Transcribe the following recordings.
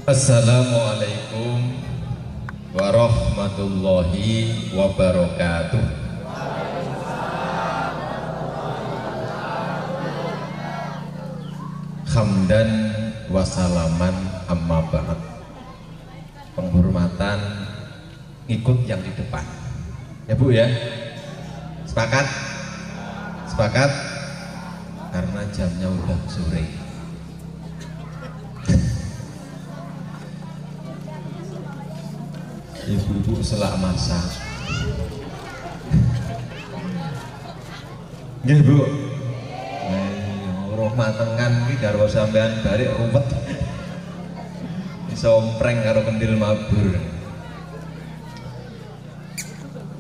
Assalamualaikum warahmatullahi wabarakatuh. Hamdan wasalaman amma ba'd. Penghormatan ikut yang di depan. Ya Bu ya. Sepakat? Sepakat? Karena jamnya udah sore. Ibu-ibu selak masak. Nggih Bu. Roh matengan iki garwa sampean balik ruwet. Iso ompreng karo kendil mabur.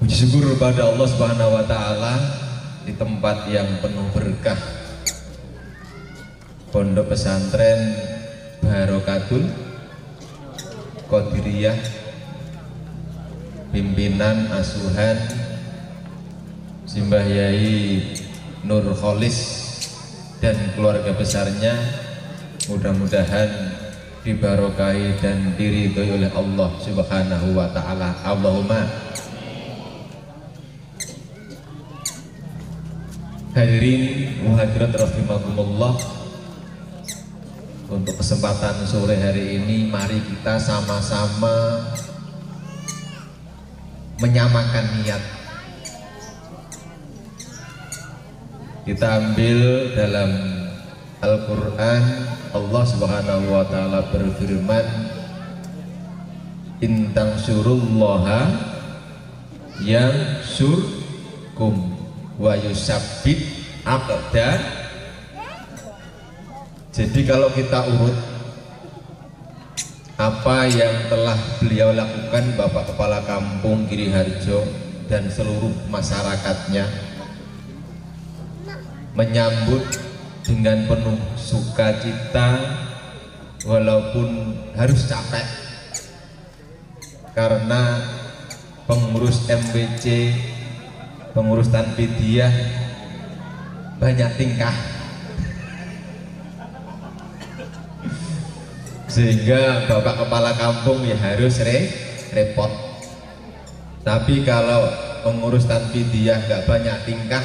Puji syukur pada Allah Subhanahu wa taala di tempat yang penuh berkah. Pondok Pesantren Barokatul Qadiriyah, pimpinan asuhan Simbah Yai Nur Kholis dan keluarga besarnya, mudah-mudahan dibarokahi dan diridhoi oleh Allah Subhanahu wa taala. Allahumma. Hadirin muhadirat rahimakumullah, untuk kesempatan sore hari ini mari kita sama-sama menyamakan niat. Kita ambil dalam Al-Quran, Allah Subhanahu wa ta'ala berfirman, in tansurullaha yansurkum wa yusabbit aqdam. Jadi kalau kita urut apa yang telah beliau lakukan, Bapak Kepala Kampung Giriharjo dan seluruh masyarakatnya, menyambut dengan penuh sukacita walaupun harus capek karena pengurus MBC, pengurus Tanfidiyah banyak tingkah sehingga Bapak Kepala Kampung ya harus repot. Tapi kalau pengurus Tanfidiyah nggak banyak tingkah,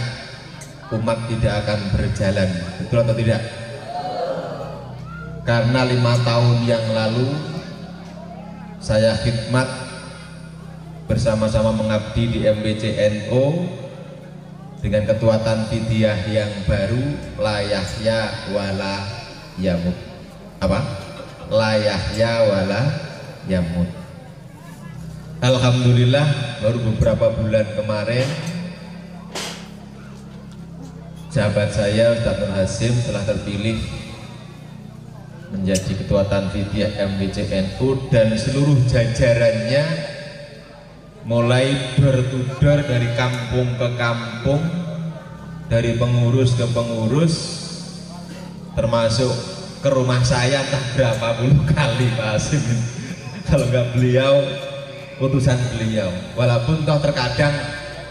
umat tidak akan berjalan. Betul atau tidak? Karena 5 tahun yang lalu saya khidmat bersama-sama mengabdi di MBCNO dengan ketua Tanfidiyah yang baru, la yahya wala yamut. Apa? La yahya wala yamut. Alhamdulillah baru beberapa bulan kemarin sahabat saya Ustaz Nur Hasim telah terpilih menjadi ketua Tanfidiyah MBCNU dan seluruh jajarannya mulai bertudar dari kampung ke kampung, dari pengurus ke pengurus, termasuk ke rumah saya entah berapa puluh kali Pak Hasim. Kalau nggak beliau, utusan beliau. Walaupun toh terkadang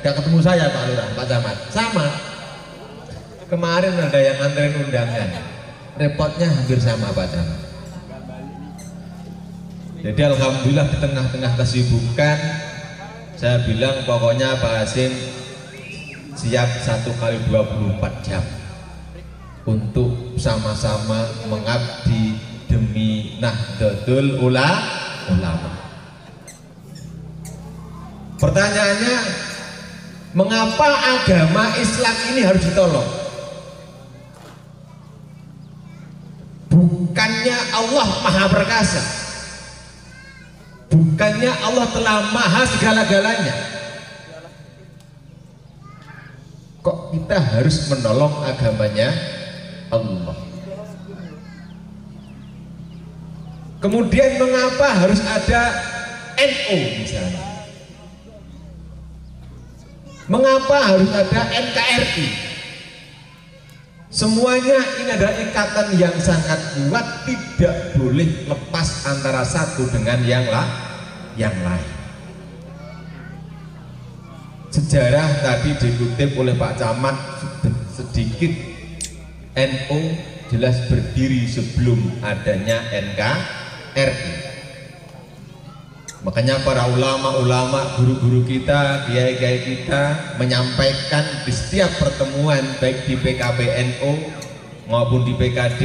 nggak ketemu saya Pak Lurah, Pak Camat, sama. Kemarin ada yang nganterin undangan, repotnya hampir sama Pak Camat. Jadi alhamdulillah di tengah-tengah kesibukan saya bilang pokoknya Pak Hasim siap 1 kali 24 jam untuk sama-sama mengabdi demi Nahdlatul Ulama. Pertanyaannya, mengapa agama Islam ini harus ditolong? Bukannya Allah maha perkasa, bukannya Allah telah maha segala-galanya, kok kita harus menolong agamanya Allah? Kemudian mengapa harus ada NU misalnya? Mengapa harus ada NKRI? Semuanya ini adalah ikatan yang sangat kuat, tidak boleh lepas antara satu dengan yang lain. Sejarah tadi dikutip oleh Pak Camat sedikit. NU jelas berdiri sebelum adanya NKRI. Makanya para ulama-ulama, guru-guru kita, kiai-kiai kita menyampaikan di setiap pertemuan baik di PKBNU maupun di PKD,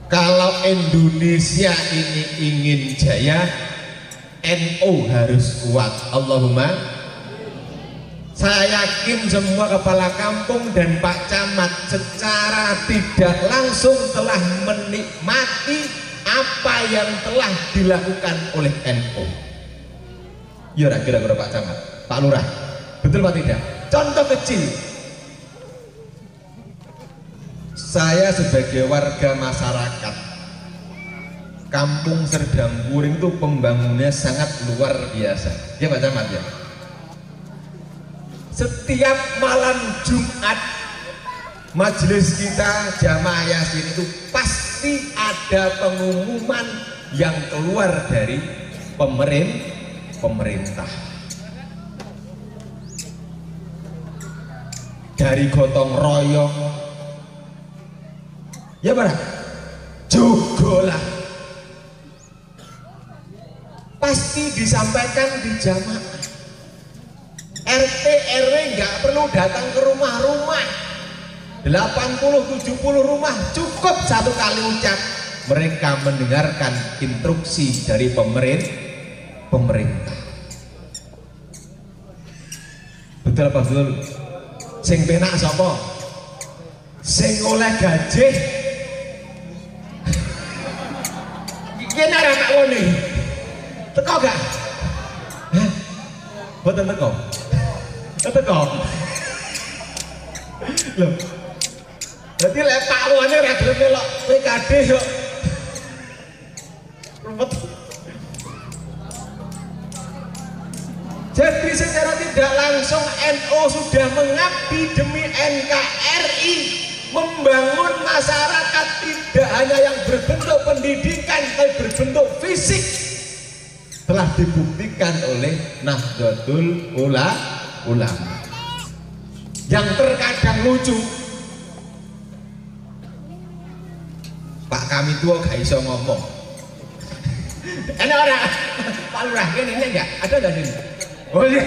kalau Indonesia ini ingin jaya, NU harus kuat. Allahumma. Saya yakin semua kepala kampung dan Pak Camat secara tidak langsung telah menikmati apa yang telah dilakukan oleh NU. Ya kira-kira Pak Camat, Pak Lurah, betul Pak tidak? Contoh kecil, saya sebagai warga masyarakat Kampung Serdang Puring itu pembangunannya sangat luar biasa. Ya Pak Camat ya. Setiap malam Jumat majelis kita jamaah Yasin itu pasti ada pengumuman yang keluar dari pemerintah, dari gotong royong, ya Pak, juga lah pasti disampaikan di jamaah. RT RW nggak perlu datang ke rumah-rumah, 80-70 rumah cukup satu kali ucap, mereka mendengarkan instruksi dari pemerintah. Betul apa betul? Sing penak sapa? Sing oleh gaji. Kene ora tak woni. Teko gak? Hah? Boten teko. Teko. Loh. Dadi lek Pak Wane ra gelem melok PKD yo. Jadi secara tidak langsung NU sudah mengabdi demi NKRI, membangun masyarakat tidak hanya yang berbentuk pendidikan tapi berbentuk fisik, telah dibuktikan oleh Nahdlatul Ulama. Yang terkadang lucu, Pak kami tua gak iso ngomong. Enak orang Pak Lurah ini enggak? Ada enggak sini? Oh iya,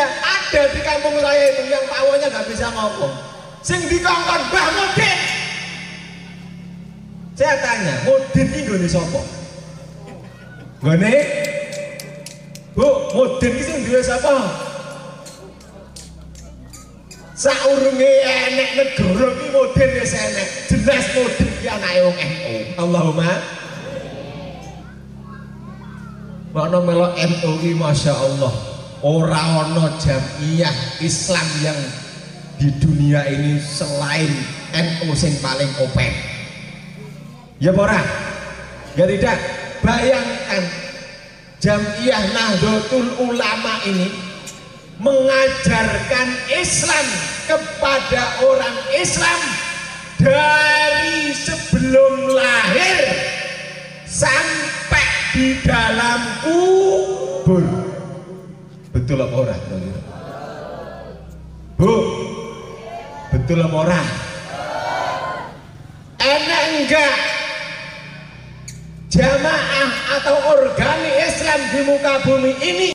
ada di kampung saya itu yang pawonnya nggak bisa ngomong. Sing dikongkon Mbah Mudin. Saya tanya, Mudin ini gone sapa? Gone? Bu, Mudin ini sing duwe sapa? Saurunge enek negara iki Mudin wis enek. Jelas Mudin iki anake wong NU. Allahumma. Makna melok NU, masya Allah, orang ono jamiah Islam yang di dunia ini selain NU sing paling open. Ya orang, ya tidak. Bayangkan jamiah Nahdlatul Ulama ini mengajarkan Islam kepada orang Islam dari sebelum lahir sampai di dalam kubur. Betul apa ora? Bu, betul apa ora? Enak enggak jamaah atau organi Islam di muka bumi ini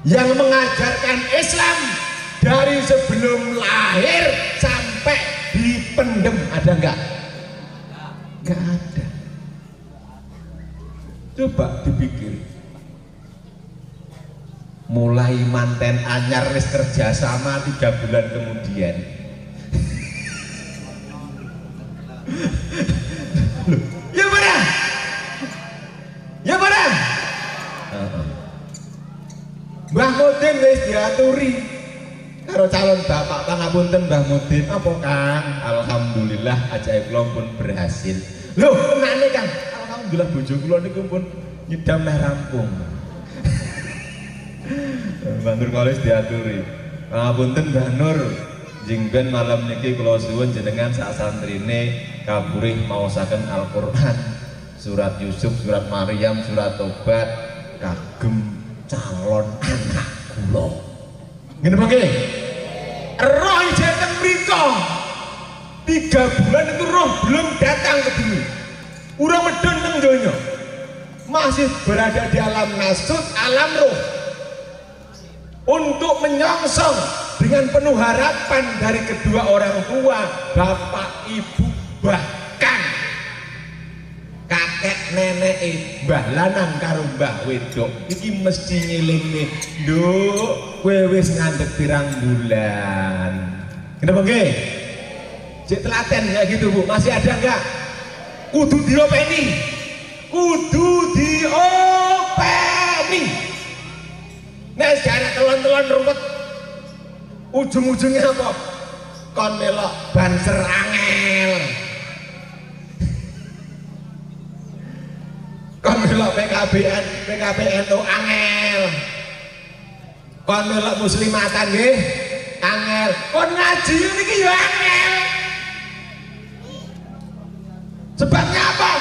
yang mengajarkan Islam dari sebelum lahir sampai dipendem? Ada enggak? Enggak ada. Coba dipikir, mulai manten anyar wis kerjasama 3 bulan kemudian. Ya benar, ya benar. Mbah Mudin wis diaturi karo calon bapak, pangapunten Mbah Mudin. Apa Kang? Alhamdulillah ajaib kula pun berhasil. Loh, kenane Kang? Alhamdulillah bojo kula niku pun nyidam meh rampung. Mbah Nur kalau diaturi. Pangapunten Mbah Nur, jingben malam niki kula suwun jenengan sak santrine kaburih maosaken Al-Qur'an, surat Yusuf, surat Maryam, surat Tobat kagem calon anak kula. Ngene mangke. Roh jeneng mriko 3 bulan itu roh belum datang ke bumi, urang medun teng donya, masih berada di alam nasut, alam roh, untuk menyongsong dengan penuh harapan dari kedua orang tua, bapak ibu, bahkan kakek nenek mbah lanang karo mbah wedok iki mesti nyelingne, nduk kowe wis ngandhek pirang bulan. Kenapa nggih? Cek telaten kayak gitu Bu, masih ada enggak? Kudu diopeni, kudu diopeni. Nek jane telon-telon rumput ujung-ujungnya apa? Kon melok banser angel, kon melok PKBNU angel, kon melok muslimatan nggih angel, kon ngaji niki ya angel. Sebabnya apa?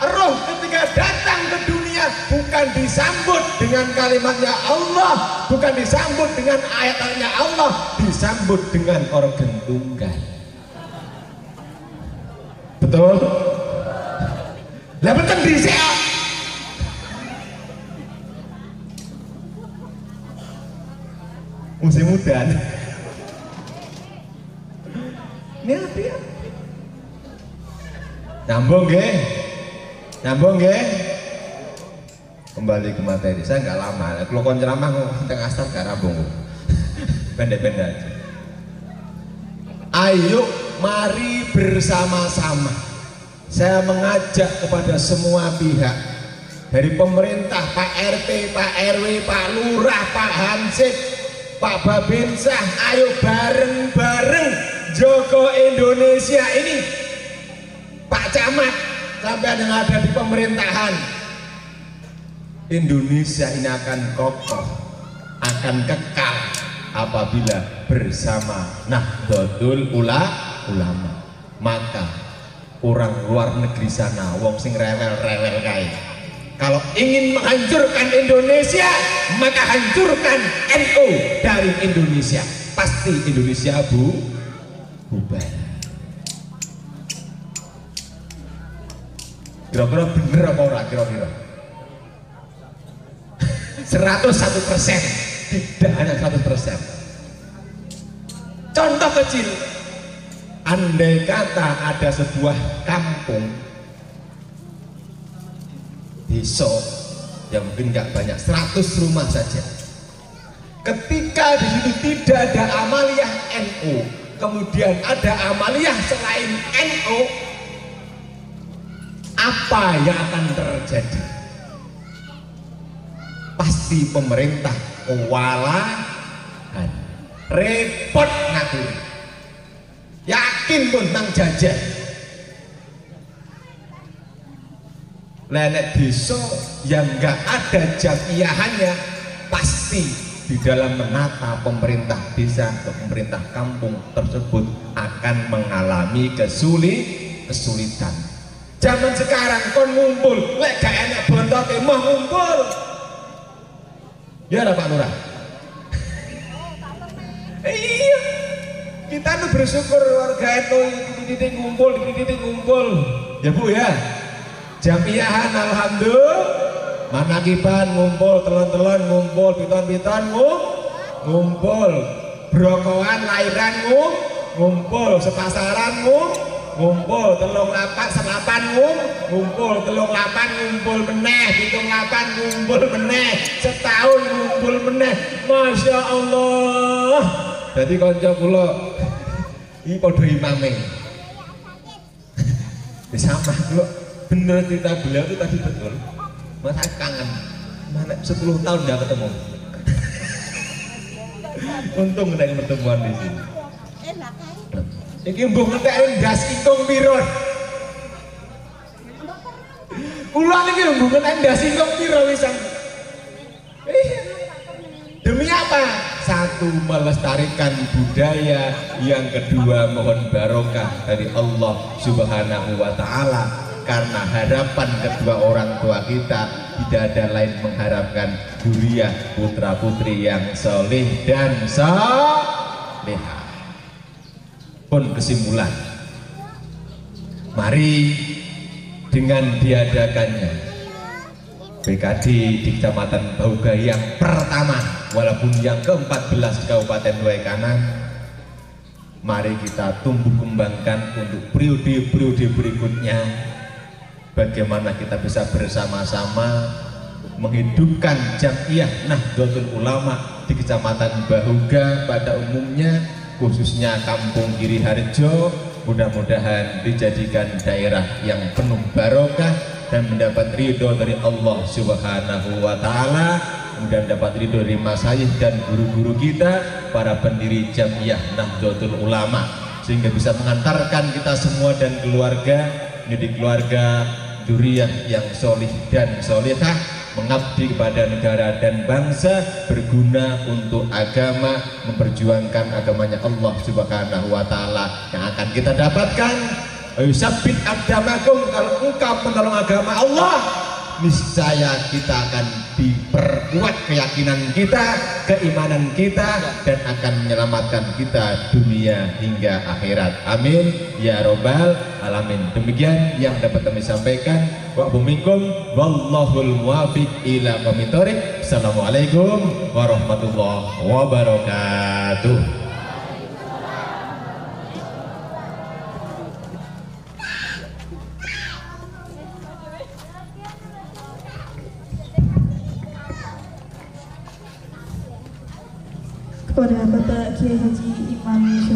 Roh ketika datang ke dunia bukan disambut dengan kalimatnya Allah, bukan disambut dengan ayat-ayatnya Allah, disambut dengan organ tunggal. Betul? Lah betul dhisik. Musim mudan. Ini apa ya? Nyambung nggih? Nyambung nggih? Kembali ke materi. Saya nggak lama. Kalau kon ceramah tengah start gak rambung. Pendek-pendek aja. Ayo mari bersama-sama. Saya mengajak kepada semua pihak, dari pemerintah, Pak RT, Pak RW, Pak Lurah, Pak Hansip, Pak Babinsah, ayo bareng-bareng Joko Indonesia ini. Pak Camat sampai yang ada di pemerintahan, Indonesia ini akan kokoh, akan kekal apabila bersama Nahdlatul Ulama. Maka orang luar negeri sana, wong sing rewel-rewel kae, kalau ingin menghancurkan Indonesia, maka hancurkan NU dari Indonesia. Pasti Indonesia bubar. Kira-kira bener apa ora kira-kira? 101%, tidak hanya 100%. Contoh kecil, andai kata ada sebuah kampung, desa yang mungkin nggak banyak, 100 rumah saja. Ketika di situ tidak ada amaliyah NU, kemudian ada amaliyah selain NU, apa yang akan terjadi? Pasti pemerintah kewalahan, repot ngatur, yakin pun nang jajan. Nenek desa yang nggak ada jamiahannya, pasti di dalam menata pemerintah desa atau pemerintah kampung tersebut akan mengalami kesulitan. Zaman sekarang kon ngumpul, lek gak enak bontot mah ngumpul. Ya ada Pak Lurah. Iya, kita tuh bersyukur warga itu titik ngumpul, ya Bu ya. Jamiahan alhamdulillah, manakiban ngumpul, telon-telon ngumpul, piton-piton ngumpul, brokoan lairan ngumpul, sepasaran ngumpul, telung lapan selapan ngumpul, telung lapan ngumpul meneh, pitung lapan ngumpul meneh, setahun ngumpul meneh. Masya Allah. Jadi konco kula iki padha imame. Sama kula bener cerita beliau itu tadi betul. Mas saya kangen. Mana 10 tahun enggak ketemu. Untung ada pertemuan di sini. Iki mbuh ngetek ndas ingkung piro? Kula niki mbuh ngetek ndas ingkung piro wisan? Demi apa? Satu, melestarikan budaya, yang kedua mohon barokah dari Allah Subhanahu wa taala, karena harapan kedua orang tua kita tidak ada lain mengharapkan dzurriyyah putra putri yang soleh dan salehah. Pun kesimpulan, Mari dengan diadakannya BKD di Kecamatan Bauga yang pertama, walaupun yang ke-14 di Kabupaten Waikanan, mari kita tumbuh kembangkan untuk periode-periode berikutnya. Bagaimana kita bisa bersama-sama menghidupkan Jam'iyah Nahdlatul Ulama di Kecamatan Bauga pada umumnya, khususnya Kampung Giri Harjo. Mudah-mudahan dijadikan daerah yang penuh barokah dan mendapat ridho dari Allah Subhanahu wa Ta'ala, kemudian dapat ridho dari masyayikh dan guru-guru kita, para pendiri Jam'iyah Nahdlatul Ulama, sehingga bisa mengantarkan kita semua dan keluarga menjadi keluarga dzurriyyah yang solih dan solihah, mengabdi kepada negara dan bangsa, berguna untuk agama, memperjuangkan agamanya Allah Subhanahu wa Ta'ala. Yang akan kita dapatkan, yusabbit aqdamakum, kalau engkau menolong agama Allah, niscaya kita akan diperkuat keyakinan kita, keimanan kita, dan akan menyelamatkan kita dunia hingga akhirat. Amin ya robbal alamin. Demikian yang dapat kami sampaikan. Wa buminkum wallahul muwafiq ila aqwamit thoriq. Assalamualaikum warahmatullahi wabarakatuh. Kepada Bapak Kiai Haji Imam Syuhada